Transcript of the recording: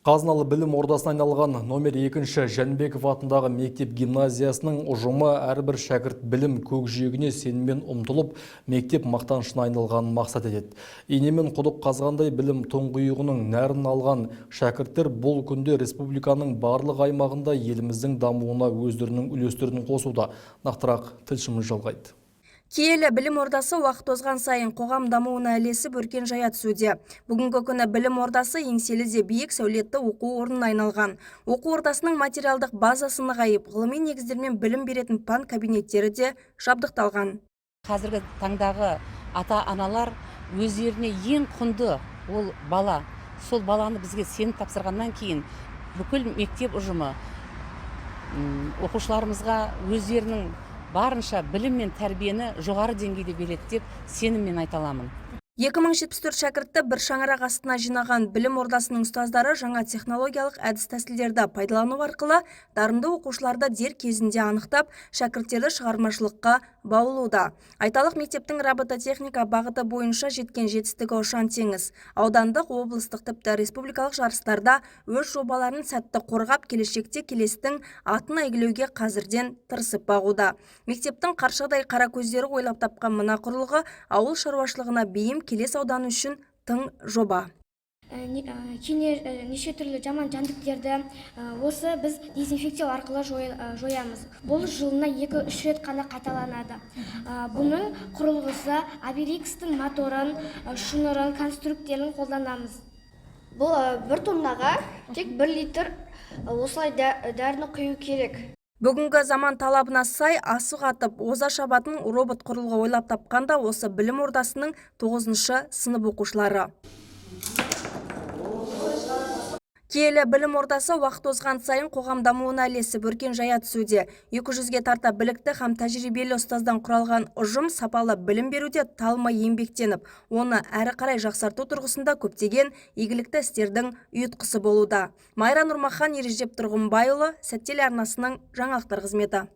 Қазыналы білім ордасына айналған номер 2-ші Жәнібеков атындағы мектеп гимназиясының ұжымы әрбір шәкірт білім көкжиегіне сеніммен ұмтылып, мектеп мақтанышына айналғанын мақсат етеді. Инемен құдық қазғандай білім тұңғиығының нәрін алған шәкірттер бұл күнде республиканың барлық аймағында еліміздің дамуына өздерінің үлестерін қосуда. Нақтырақ тілшіміз жалғайды. Киелі білім ордасы уақыт озған сайын қоғам дамуына ілесіп өркен жая түсуде. Бүгінгі күні білім ордасы еңселі де биік сәулетті оқу орнына айналған. Оқу ордасының материалдық базасы нығайып, ғылыми негіздермен білім беретін пән кабинеттері де жабдықталған. Қазіргі таңдағы ата-аналар өздеріне ең құнды ол бала. Сол баланы бізге сеніп тапсырғаннан кейін бүкіл мектеп ұжымы оқушыларымызға өздерінің барынша білім мен тәрбиені жоғары деңгейде береді деп сеніммен айта аламын. 2074 шәкіртті бір шаңырақ астына жинаған білім ордасының ұстаздары жаңа технологиялық әдіс-тәсілдерді пайдалану арқылы дарынды оқушыларды дер кезінде анықтап, шәкірттерді шығармашылыққа баулуда. Айталық мектептің робототехника бағыты бойынша жеткен жетістігі ұшан теңіз. Аудандық, облыстық тіпті республикалық жарыстарда өз жобаларын сәтті қорғап, келешекте келестің атын әйгілеуге қазірден тырысып бағуда. Мектептің қаршадай қара көздері ойлап тапқан мына құрылғы ауыл шаруашылығына бейім келес ауданы үшін тың жоба. Неше түрлі жаман жәндіктерді осы біз дезинфекциялау арқылы жоямыз. Бұл жылына 2-3 рет қана қайталанады. Бұның құрылғысы Аберикстің моторын, шынырын, конструктерін қолданамыз. Бұл 1 тоннаға тек 1 литр осылай дәріні құю керек. Бүгінгі заман талабына сай асық атып, оза шабатын робот құрылғы ойлап тапқанда осы білім ордасының 9-шы сынып оқушылары. Киелі білім ордасы уақыт озған сайын қоғам дамуына ілесіп өркен жая түсуде. 200-ге тарта білікті һәм тәжірибелі ұстаздан құралған ұжым сапалы білім беруде талмай еңбектеніп, оны әрі қарай жақсарту тұрғысында көптеген игілікті істердің ұйытқысы болуда. Майра Нұрмахан, Ережеп Тұрғынбайұлы, Сәт телеарнасының жаңалықтар қызметі.